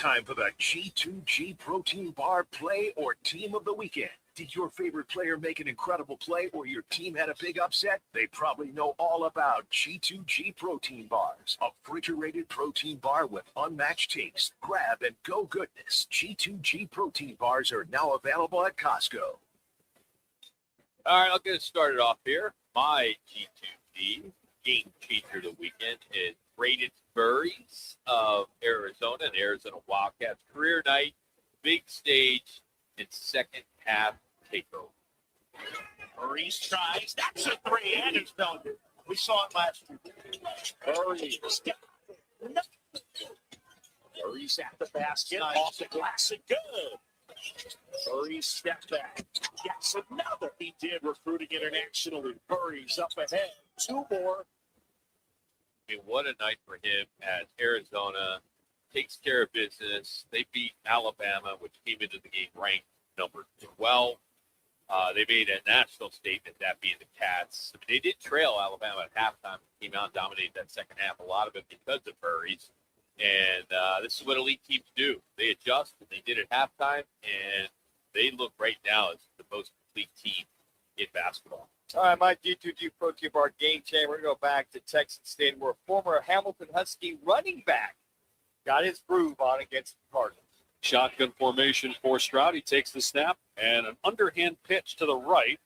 time for the G2G Protein Bar Play or Team of the Weekend. Did your favorite player make an incredible play or your team had a big upset? They probably know all about G2G Protein Bars, a refrigerated protein bar with unmatched taste, grab, and go goodness. G2G Protein Bars are now available at Costco. All right, I'll get it started off here. My G2G game changer of the weekend is Brayden Burries of Arizona and Arizona Wildcats. Career night, big stage, and second half takeover. Burries tries. That's a three, and it's done. We saw it last year. Burries. Burries at the basket, off the glass, and good. Burries step back. Gets another. He did recruiting internationally. Burries up ahead. Two more. I mean, what a night for him as Arizona takes care of business. They beat Alabama, which came into the game ranked number 12. They made a national statement, that being the Cats. I mean, they did trail Alabama at halftime. Came out and dominated that second half, a lot of it because of Burries. And this is what elite teams do. They adjust, and they did at halftime, and they look right now as the most complete team in basketball. All right, my G2G Protein Bar game changer. We're going to go back to Texas State, where a former Hamilton Husky running back got his groove on against the Cardinals. Shotgun formation for Stroud. He takes the snap and an underhand pitch to the right.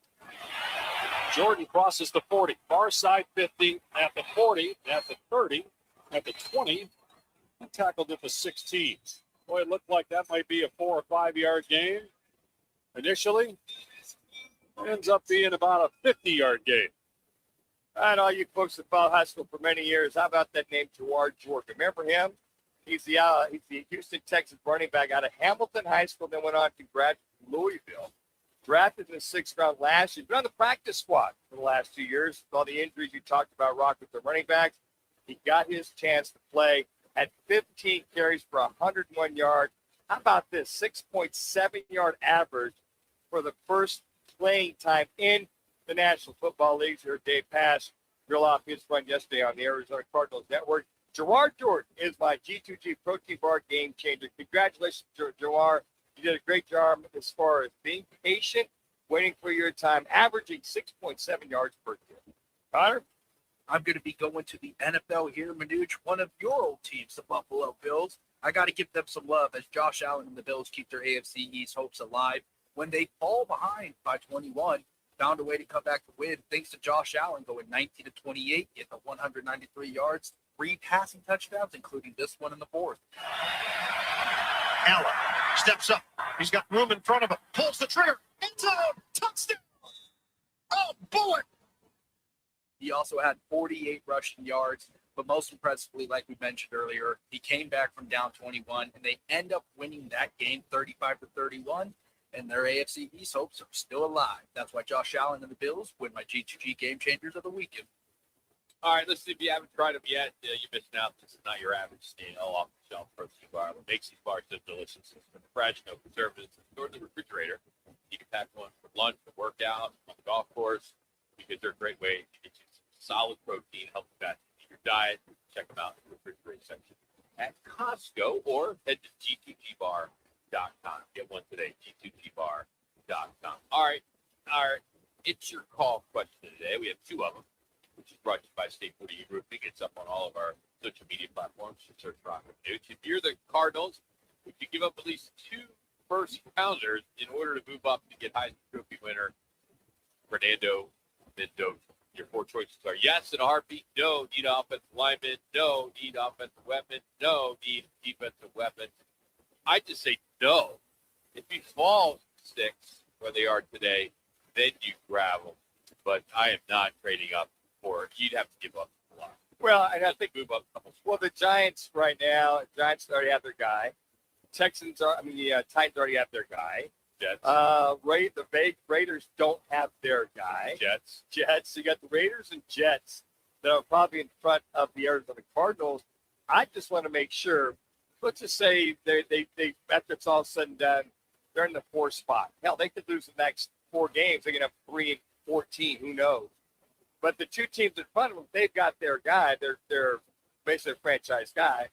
Jordan crosses the 40. Far side 50, at the 40, at the 30, at the 20, and tackled at the 16. Boy, it looked like that might be a 4 or 5 yard gain initially. Ends up being about a 50-yard gain. I know you folks have followed high school for many years. How about that name, Jawhar Jordan? Remember him? He's the Houston, Texas running back out of Hamilton High School, then went on to graduate from Louisville. Drafted in the 6th round last year. He's been on the practice squad for the last 2 years. With all the injuries you talked about, Rock, with the running backs, he got his chance to play at 15 carries for 101 yards. How about this? 6.7-yard average for the first playing time in the National Football League. Here, Dave Pass, drill off his run yesterday on the Arizona Cardinals Network. Jawhar Jordan is my G2G Protein Bar game changer. Congratulations, Jawhar. You did a great job as far as being patient, waiting for your time, averaging 6.7 yards per carry. Connor? I'm going to be going to the NFL here, Manuch, one of your old teams, the Buffalo Bills. I got to give them some love as Josh Allen and the Bills keep their AFC East hopes alive. When they fall behind by 21, found a way to come back to win thanks to Josh Allen going 19 to 28, getting 193 yards, 3 passing touchdowns, including this one in the 4th. Allen steps up. He's got room in front of him. Pulls the trigger. End zone. Touchdown. Oh, boy. He also had 48 rushing yards, but most impressively, like we mentioned earlier, he came back from down 21, and they end up winning that game 35 to 31. And their AFC East hopes are still alive. That's why Josh Allen and the Bills win my G2G Game Changers of the weekend. All right, listen, if you haven't tried them yet, you're missing out. This is not your average stale off-the-shelf protein bar. What makes these bars so delicious is the fresh, no preservatives, stored in the refrigerator. You can pack one for lunch, for workout, on the golf course, because they're a great way to get you some solid protein, help you back in your diet. Check them out in the refrigerator section at Costco or head to G2GBar.com. Get one today, G2GBar.com. All right. It's your call question today. We have 2 of them, which is brought to you by State 40 Roofing. It's up on all of our social media platforms. You search Rocket News. If you're the Cardinals, would you give up at least 2 first-rounders in order to move up to get Heisman Trophy winner Fernando Mendoza? Your 4 choices are yes in a heartbeat, no, need offensive lineman, no, need offensive weapon, no, need defensive weapon. I just say no. If you fall 6 where they are today, then you grab them. But I am not trading up for it. You'd have to give up a lot. Well, and I think move up a couple. Well, the Giants right now, Giants already have their guy. Titans already have their guy. Jets. The Raiders don't have their guy. Jets. You got the Raiders and Jets that are probably in front of the Arizona Cardinals. I just want to make sure. Let's just say they after it's all said and done, they're in the 4th spot. Hell, they could lose the next 4 games. They're gonna have 3-14. Who knows? But the 2 teams in front of them, they've got their guy. They're basically a franchise guy.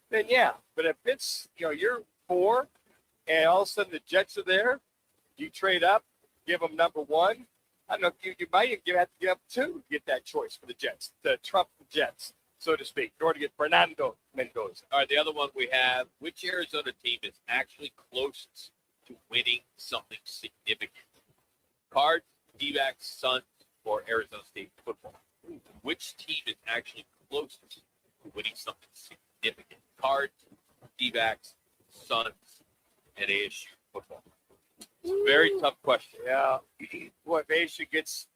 then yeah. But if it's, you're 4 and all of a sudden the Jets are there, you trade up, give them number 1. I don't know, you might even have to give up 2 to get that choice for the Jets, to trump the Jets, so to speak, in order to get Fernando Mendoza. All right, the other one we have, which Arizona team is actually closest to winning something significant? Cards, D-backs, Suns, or Arizona State football? Which team is actually closest to winning something significant? Cards, D-backs, Suns, and ASU football. It's a very tough question. Yeah. Well, if ASU gets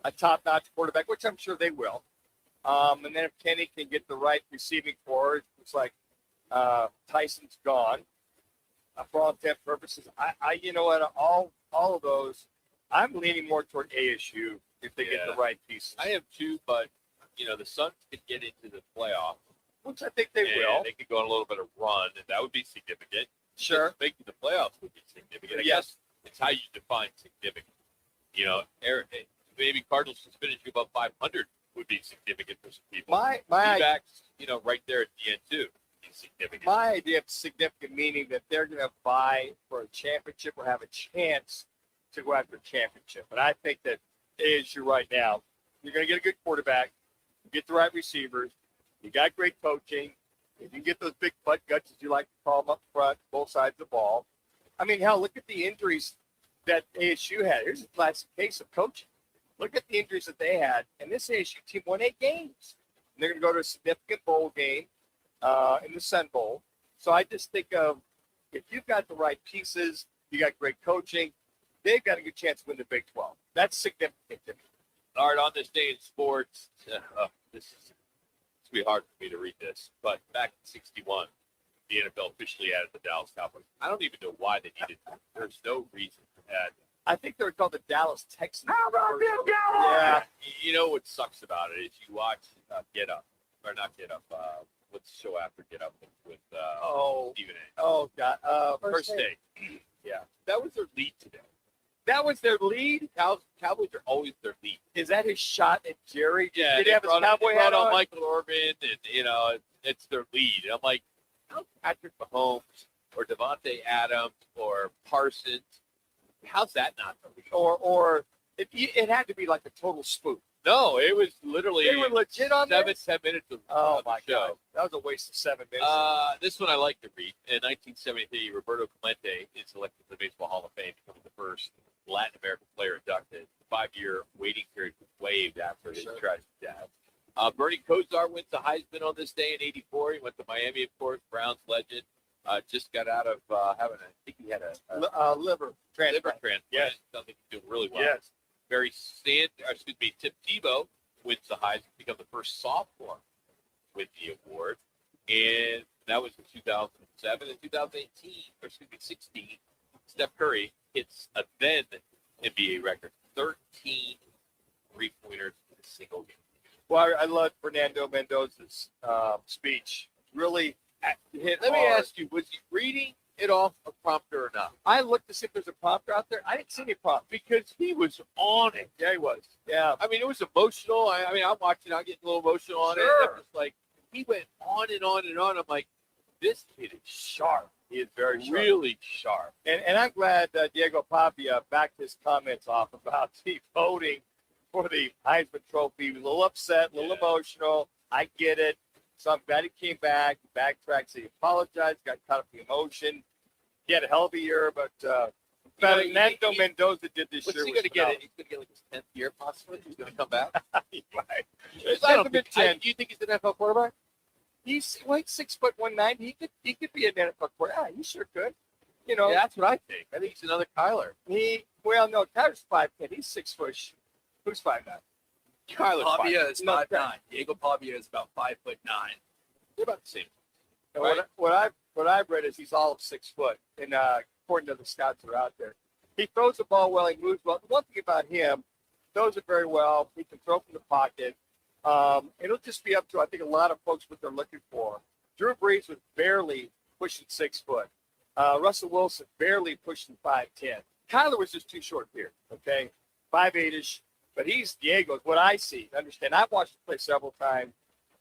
a top-notch quarterback, which I'm sure they will, and then if Kenny can get the right receiving core, it's like Tyson's gone. For all intent purposes, I you know what, all of those, I'm leaning more toward ASU if they get the right pieces. I am too, but the Suns could get into the playoffs, which I think they will. They could go on a little bit of run, and that would be significant. Sure. Just making the playoffs would be significant. I Yes. guess it's how you define significant. Maybe Cardinals just finishing above 500 would be significant for some people. My D-backs, right there at the end too, is significant. My idea of significant meaning that they're going to vie for a championship or have a chance to go after a championship. And I think that ASU right now, you're going to get a good quarterback, get the right receivers, you got great coaching. If you get those big butt guts, as you like to call them, up front, both sides of the ball. I mean, hell, look at the injuries that ASU had. Here's a classic case of coaching. Look at the injuries that they had, and this ASU team won 8 games. And they're going to go to a significant bowl game in the Sun Bowl. So I just think of, if you've got the right pieces, you got great coaching, they've got a good chance to win the Big 12. That's significant to me. All right, on this day in sports, it's going to be hard for me to read this, but back in 61, the NFL officially added the Dallas Cowboys. I don't even know why they needed to. There's no reason to add. I think they were called the Dallas Texans. How about them Cowboys? Yeah. You know what sucks about it is you watch Get Up, or not Get Up, what's the show after Get Up with Stephen A. Oh, God. First Day. Yeah. That was their lead today. That was their lead? Cowboys are always their lead. Is that his shot at Jerry? Yeah, Did he have his cowboy hat on? Michael Orban, and it's their lead. And I'm like, how Patrick Mahomes or Devontae Adams or Parsons? How's that not the lead? Or it had to be like a total spook. No, it was literally They were legit on 10 this? minutes of Oh, the my show. God. That was a waste of 7 minutes. This one I like to read. In 1973, Roberto Clemente is elected to the Baseball Hall of Fame, becoming the first Latin American player inducted. The 5-year waiting period was waived after his tragic death. Bernie Kosar went to Heisman on this day in '84. He went to Miami, of course. Browns legend. Just got out of having I think he had a Liver transplant. Yes, something he's doing really well. Yes. Tim Tebow wins the Heisman, become the first sophomore with the award, and that was in 2007. In 16, Steph Curry hits a then NBA record, 13 3-pointers in a single game. Well, I love Fernando Mendoza's speech. Really hit Let me hard. ask you, was he reading it off a prompter or not? I looked to see if there's a prompter out there. I didn't see any prompter. Because he was on it. Yeah, he was. Yeah. I mean, it was emotional. I mean, I'm watching. I'm getting a little emotional on it. Sure. I'm just like, he went on and on and on. I'm like, this kid is sharp. He is very sharp. Really sharp. And I'm glad Diego Pavia backed his comments off about the voting for the Heisman Trophy. He was a little upset, a little emotional. I get it. So I'm glad he came back. He backtracked. So he apologized. Got caught up in emotion. He had a hell of a year, but Fernando Mendoza did this What's year. he going to get? He's going to get like his 10th year, possibly. He's going to come back. Right. I don't think. 10. Do you think he's an NFL quarterback? He's like 6'190". He could be an NFL quarterback. Yeah, he sure could. You know, Yeah, that's what I think. I think he's another Kyler. no, Tyler's 5'10". He's 6 foot. Who's 5'9"? Kyler's Pavia is No, 5'9". Diego Pavia is about 5'9". They're about the same. And Right. what I've read is he's all of 6 foot, and according to the scouts that are out there, he throws the ball well. He moves well. The one thing about him, throws it very well. He can throw from the pocket. It'll just be up to, I think, a lot of folks what they're looking for. Drew Brees was barely pushing 6 foot. Russell Wilson barely pushing 5'10". Kyler was just too short here. Okay, 5'8"ish. But he's Diego's. What I see, understand. I've watched him play several times.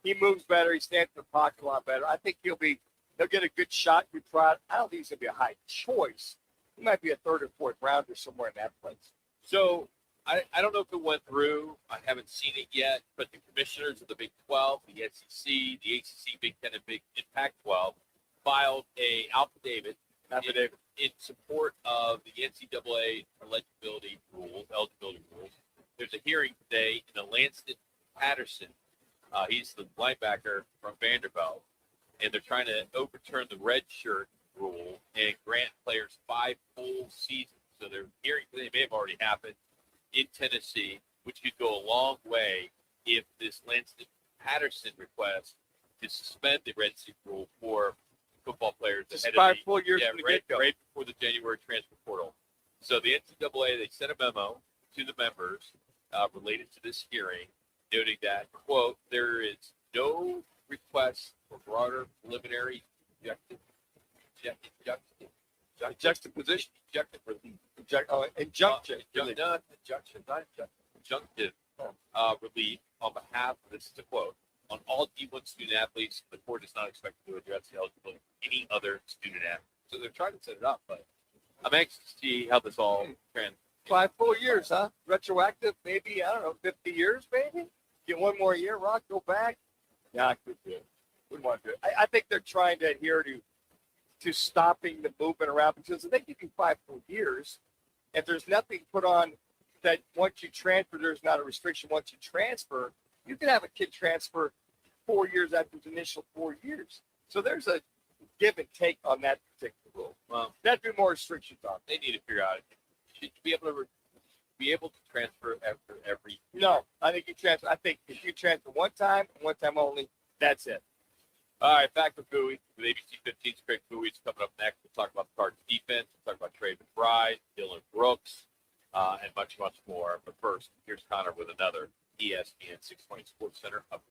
He moves better. He stands in the pocket a lot better. I think he'll be They'll get a good shot. We try. I don't think he's going to be a high choice. He might be a third or fourth rounder somewhere in that place. So I don't know if it went through. I haven't seen it yet, but the commissioners of the Big 12, the SEC, the ACC, Big 10, and Big Impact 12 filed a affidavit in support of the NCAA eligibility rules. There's a hearing today in the Lanston Patterson. He's the linebacker from Vanderbilt, and they're trying to overturn the red shirt rule and grant players 5 full seasons. So their hearing today may have already happened in Tennessee, which could go a long way if this Lanston Patterson request to suspend the red shirt rule for football players Just 5 full years from the get-go. Right before the January transfer portal. So the NCAA, they sent a memo to the members related to this hearing, noting that, quote, there is no request for broader preliminary Juxtaposition. Injunctive relief on behalf of, this is a quote, on all D1 student athletes. The court is not expected to address the eligibility of any other student athlete. So they're trying to set it up, but I'm anxious to see how this all trends. 5 full years, huh? Retroactive, maybe, I don't know, 50 years, maybe? Get one more year, Rock, go back? Yeah, I could do it. Wouldn't want to do it. I think they're trying to adhere to stopping the movement around because they give you 5 full years. If there's nothing put on that once you transfer, there's not a restriction. Once you transfer, you can have a kid transfer 4 years after his initial 4 years. So there's a give and take on that particular rule. Well, that'd be more restrictions on. They need to figure out. Should you be able to transfer after every year? No, I think you transfer. I think if you transfer one time only, that's it. All right, back with Bowie with ABC 15's Craig Bowie's coming up next. We'll talk about the Cardinals defense. We'll talk about Trey McBride, Dylan Brooks, and much, much more. But first, here's Connor with another ESPN 620 Sports Center update.